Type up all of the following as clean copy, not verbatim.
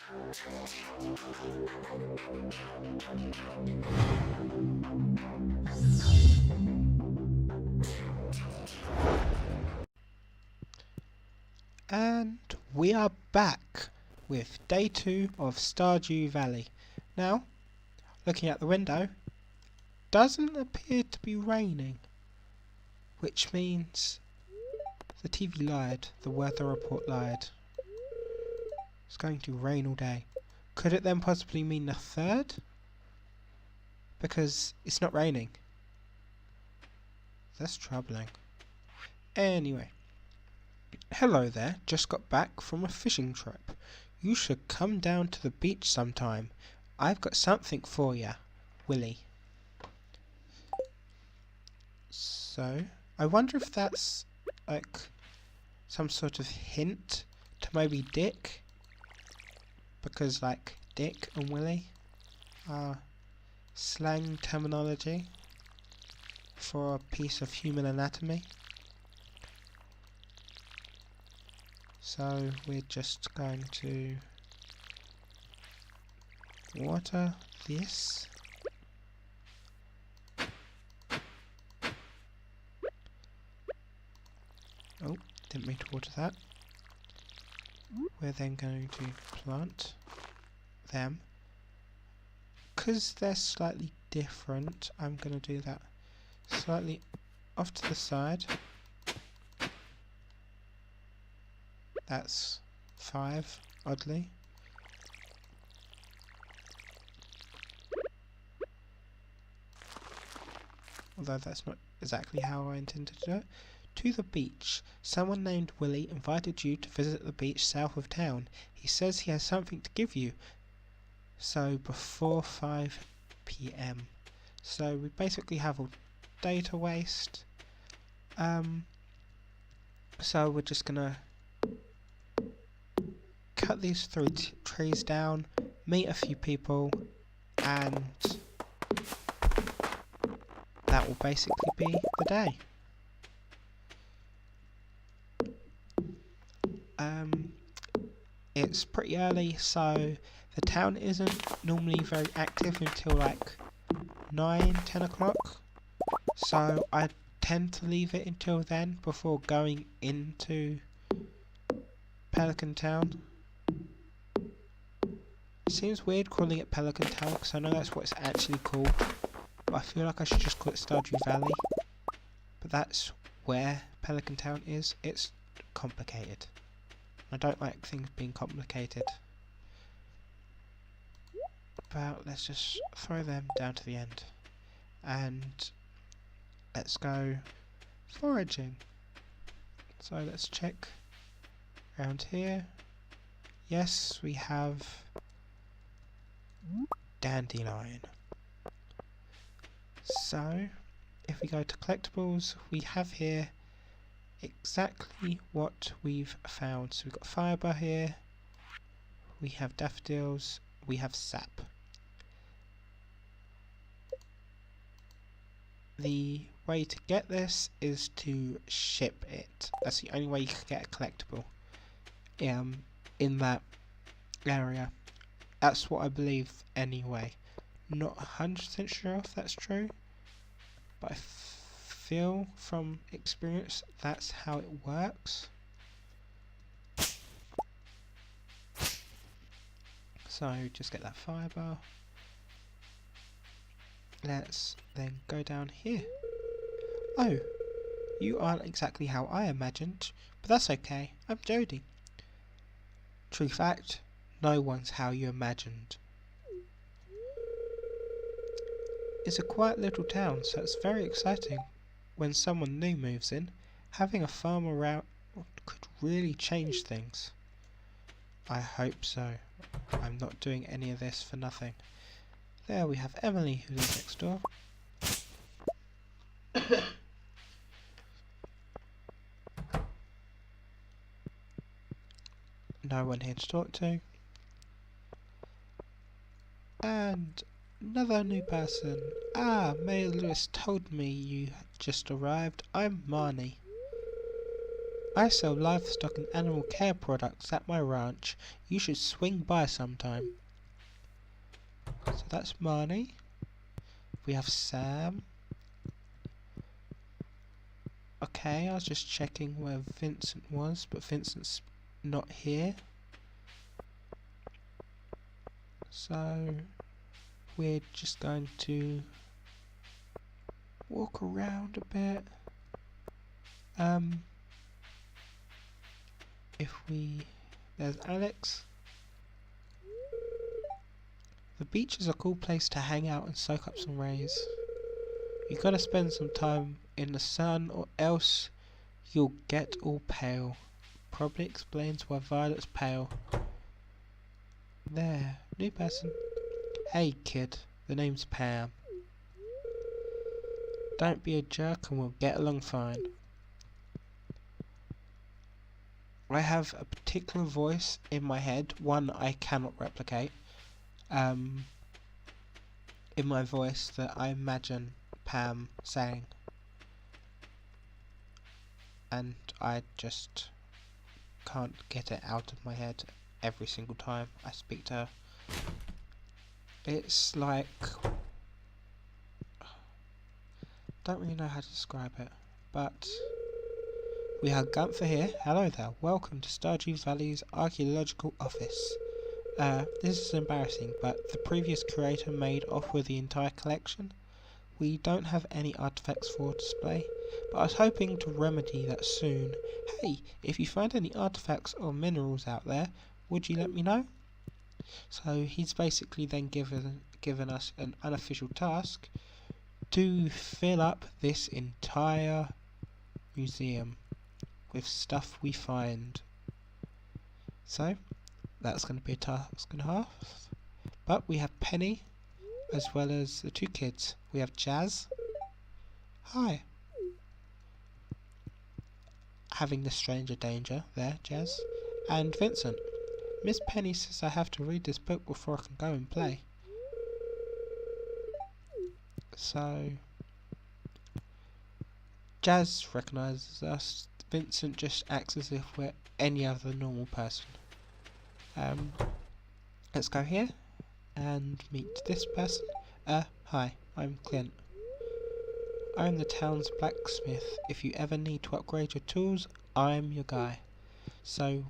And we are back with day 2 of Stardew Valley. Now, looking out the window, doesn't appear to be raining, which means the TV lied, the weather report lied. It's going to rain all day. Could it then possibly mean the 3rd? Because it's not raining. That's troubling. Anyway. Hello there, just got back from a fishing trip. You should come down to the beach sometime. I've got something for ya, Willie. So, I wonder if that's like some sort of hint to maybe Dick, because like Dick and Willie are slang terminology for a piece of human anatomy. So we're just going to water this. Oh, didn't mean to water that. We're then going to plant them. Because they're slightly different, I'm going to do that slightly off to the side. That's 5, oddly. Although that's not exactly how I intended to do it. To the beach. Someone named Willie invited you to visit the beach south of town. He says he has something to give you. So before 5 PM. So we basically have a day to waste. So we're just gonna cut these 3 trees down, meet a few people, and that will basically be the day. It's pretty early, so the town isn't normally very active until like 9-10 o'clock, so I tend to leave it until then before going into Pelican Town. It seems weird calling it Pelican Town because I know that's what it's actually called, but I feel like I should just call it Stardew Valley. But that's where Pelican Town is. It's complicated. I don't like things being complicated. But let's just throw them down to the end. And let's go foraging. So let's check around here. Yes, we have dandelion. So if we go to collectibles, we have here exactly what we've found. So we've got fibre here, we have daffodils, we have sap. The way to get this is to ship it. That's the only way you can get a collectible in that area. That's what I believe anyway. Not 100% sure if that's true, but I feel from experience that's how it works. So just get that fibre. Let's then go down here. Oh, you aren't exactly how I imagined, but that's okay. I'm Jody. True fact, no one's how you imagined. It's a quiet little town, so it's very exciting when someone new moves in. Having a farm around could really change things. I hope so. I'm not doing any of this for nothing. There we have Emily, who lives next door. No one here to talk to. And another new person. Ah, Mayor Lewis told me you had just arrived. I'm Marnie. I sell livestock and animal care products at my ranch. You should swing by sometime. So that's Marnie. We have Sam. Okay, I was just checking where Vincent was, but Vincent's not here. So we're just going to walk around a bit. There's Alex. The beach is a cool place to hang out and soak up some rays. You gotta spend some time in the sun or else you'll get all pale. Probably explains why Violet's pale. There, new person. Hey kid, the name's Pam. Don't be a jerk and we'll get along fine. I have a particular voice in my head, one I cannot replicate, in my voice that I imagine Pam saying. And I just can't get it out of my head every single time I speak to her. It's like... don't really know how to describe it, but... we have Gunther here. Hello there. Welcome to Stardew Valley's Archaeological Office. This is embarrassing, but the previous creator made off with the entire collection. We don't have any artifacts for display, but I was hoping to remedy that soon. Hey, if you find any artifacts or minerals out there, would you let me know? So he's basically then given us an unofficial task to fill up this entire museum with stuff we find. So that's going to be a task and a half. But we have Penny as well as the two kids. We have Jazz. Hi. Having the stranger danger there, Jazz. And Vincent. Miss Penny says I have to read this book before I can go and play. So Jazz recognises us. Vincent just acts as if we're any other normal person. Let's go here and meet this person. Hi, I'm Clint. I'm the town's blacksmith. If you ever need to upgrade your tools, I'm your guy. So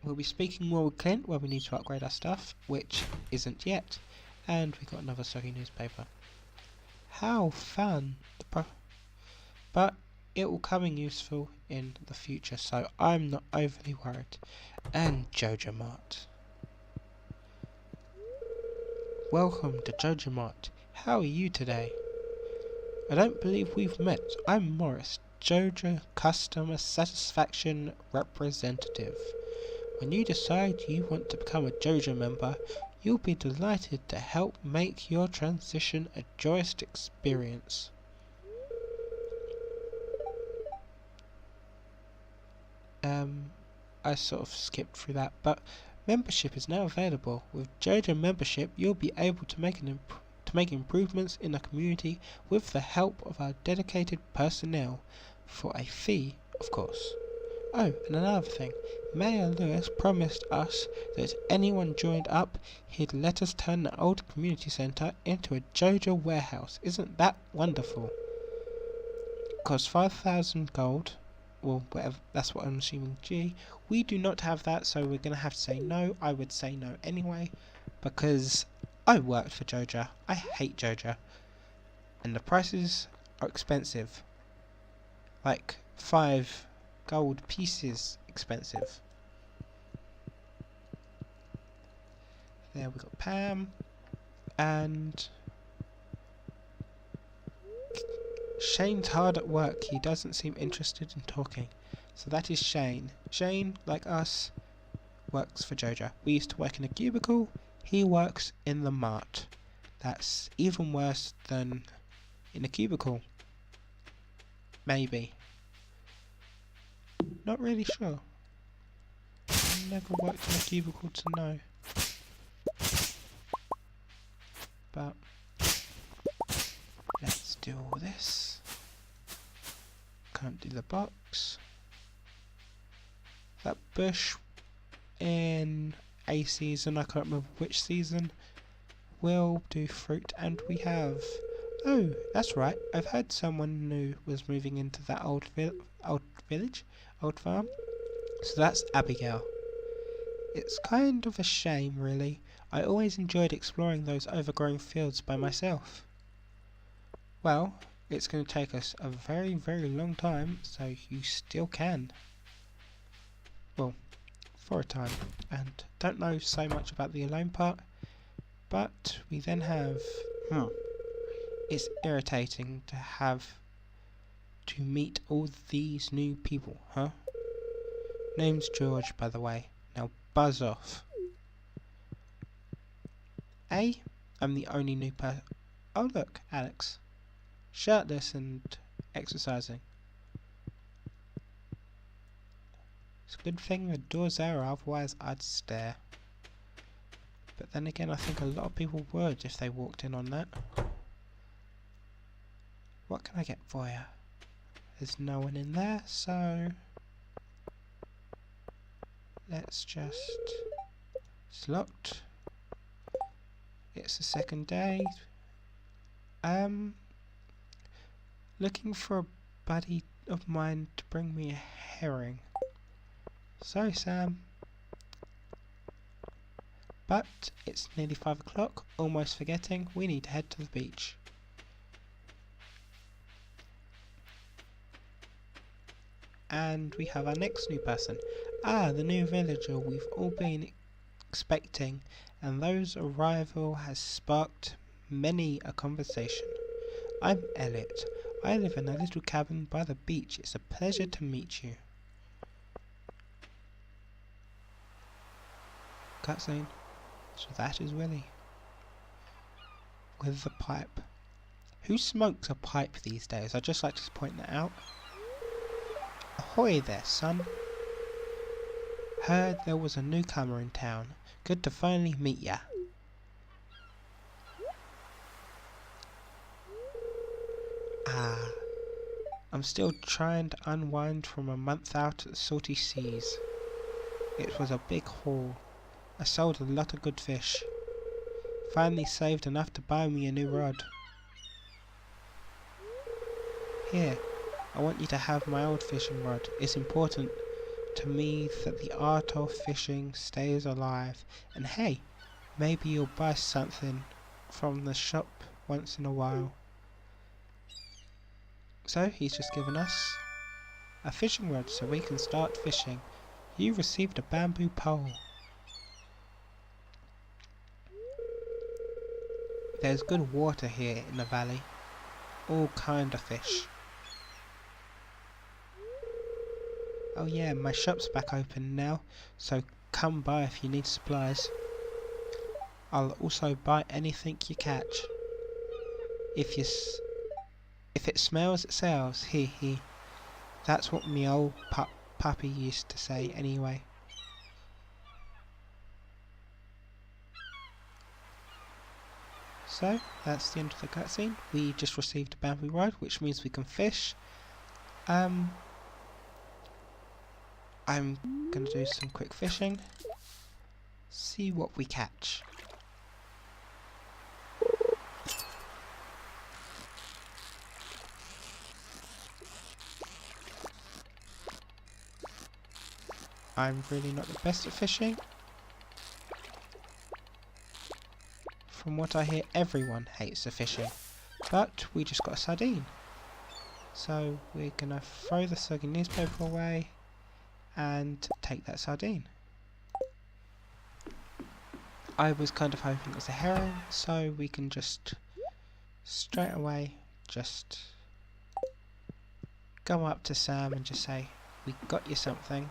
we'll be speaking more with Clint where we need to upgrade our stuff, which isn't yet. And we got another soggy newspaper. How fun! But it will come in useful in the future, so I'm not overly worried. And Jojo Mart. Welcome to Jojo Mart. How are you today? I don't believe we've met. I'm Morris, Jojo Customer Satisfaction Representative. When you decide you want to become a Jojo member, you'll be delighted to help make your transition a joyous experience. I sort of skipped through that, but membership is now available. With Jojo membership, you'll be able to make improvements in the community with the help of our dedicated personnel, for a fee, of course. Oh, and another thing, Mayor Lewis promised us that if anyone joined up, he'd let us turn the old community centre into a Jojo warehouse. Isn't that wonderful? Costs 5,000 gold. Well, whatever, that's what I'm assuming. G. We do not have that, so we're going to have to say no. I would say no anyway, because I worked for Jojo. I hate Jojo. And the prices are expensive. Like 5 gold pieces expensive. There we got Pam. And Shane's hard at work. He doesn't seem interested in talking. So that is Shane. Shane, like us, works for Jojo. We used to work in a cubicle. He works in the mart. That's even worse than in a cubicle. Maybe. Not really sure. Never worked in a cubicle to know. But let's do all this. Can't do the box. that bush in a season, I can't remember which season, will do fruit, and we have... Oh, that's right, I've heard someone new was moving into that old village, old farm. So that's Abigail. It's kind of a shame, really. I always enjoyed exploring those overgrown fields by myself. Well, it's going to take us a very, very long time, so you still can. Well, for a time. And don't know so much about the alone part, but we then have... It's irritating to have to meet all these new people, huh? Name's George, by the way. Now buzz off. I'm the only new person. Oh look, Alex. Shirtless and exercising. It's a good thing the door's there, otherwise I'd stare. But then again, I think a lot of people would if they walked in on that. What can I get for you? There's no one in there, so... Let's just... It's locked. It's the second day. Looking for a buddy of mine to bring me a herring. Sorry, Sam. But it's nearly 5 o'clock, almost forgetting, we need to head to the beach. And we have our next new person. The new villager we've all been expecting, and those arrival has sparked many a conversation. I'm Elliot. I live in a little cabin by the beach. It's a pleasure to meet you. Cutscene. So that is Willie. With the pipe. Who smokes a pipe these days? I'd just like to point that out. Ahoy there, son. Heard there was a newcomer in town. Good to finally meet ya. I'm still trying to unwind from a month out at the salty seas. It was a big haul. I sold a lot of good fish. Finally saved enough to buy me a new rod. Here, I want you to have my old fishing rod. It's important to me that the art of fishing stays alive. And hey, maybe you'll buy something from the shop once in a while. So he's just given us a fishing rod so we can start fishing. You received a bamboo pole. There's good water here in the valley. All kind of fish. Oh yeah, my shop's back open now, so come by if you need supplies. I'll also buy anything you catch. If it smells, it sells. Hee hee. That's what me old puppy used to say anyway. So, that's the end of the cutscene. We just received a bamboo rod, which means we can fish. I'm gonna do some quick fishing. See what we catch. I'm really not the best at fishing. From what I hear, everyone hates the fishing. But we just got a sardine. So we're gonna throw the soggy newspaper away and take that sardine. I was kind of hoping it was a herring, so we can just straight away just go up to Sam and just say, we got you something.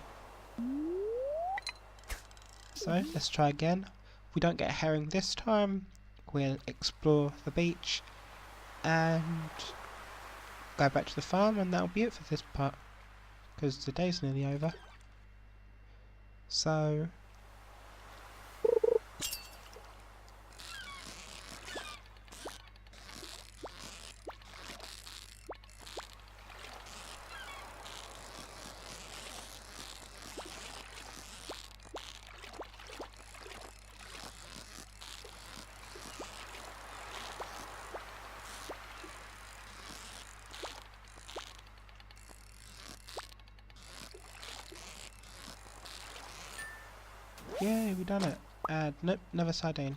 So let's try again. If we don't get a herring this time, we'll explore the beach and go back to the farm, and that'll be it for this part, because the day's nearly over. So Yay, we done it. Nope, another sardine.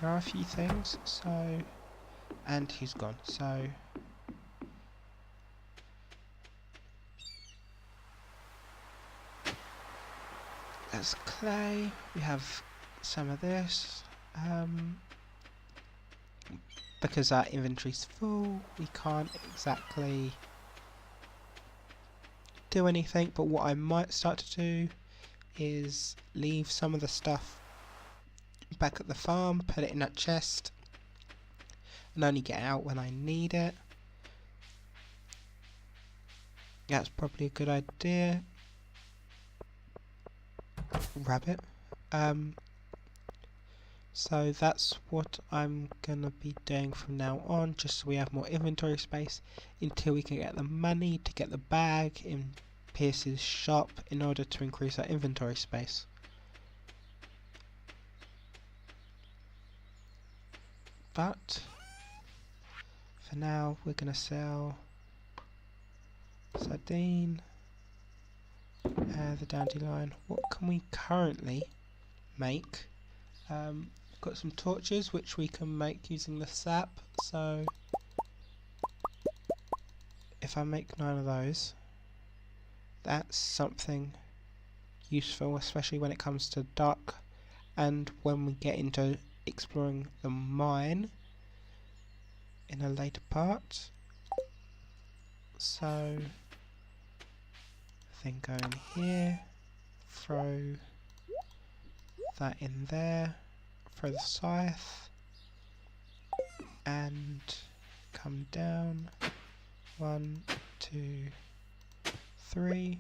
There are a few things, so... And he's gone, so... That's clay. We have some of this. Because our inventory's full, we can't exactly do anything, but what I might start to do is leave some of the stuff back at the farm, put it in that chest, and only get out when I need it. That's probably a good idea. Rabbit. So that's what I'm gonna be doing from now on, just so we have more inventory space until we can get the money to get the bag in Pierce's shop in order to increase our inventory space. But for now we're gonna sell sardine, the dandelion. What can we currently make? Got some torches which we can make using the sap, so if I make 9 of those, that's something useful, especially when it comes to dark and when we get into exploring the mine in a later part. So then go in here, throw that in there, throw the scythe, and come down. 1, 2, 3.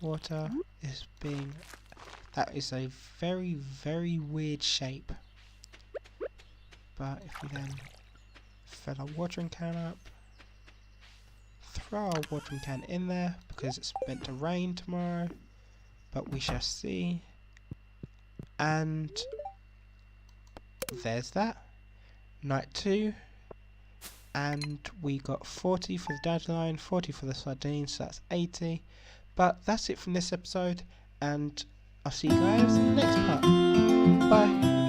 Water is being... That is a very, very weird shape. But if we then fill our watering can up, throw our watering can in there, because it's meant to rain tomorrow, but we shall see. And there's that. Night 2. And we got 40 for the dandelion, 40 for the sardines, so that's 80. But that's it from this episode, and I'll see you guys in the next part. Bye.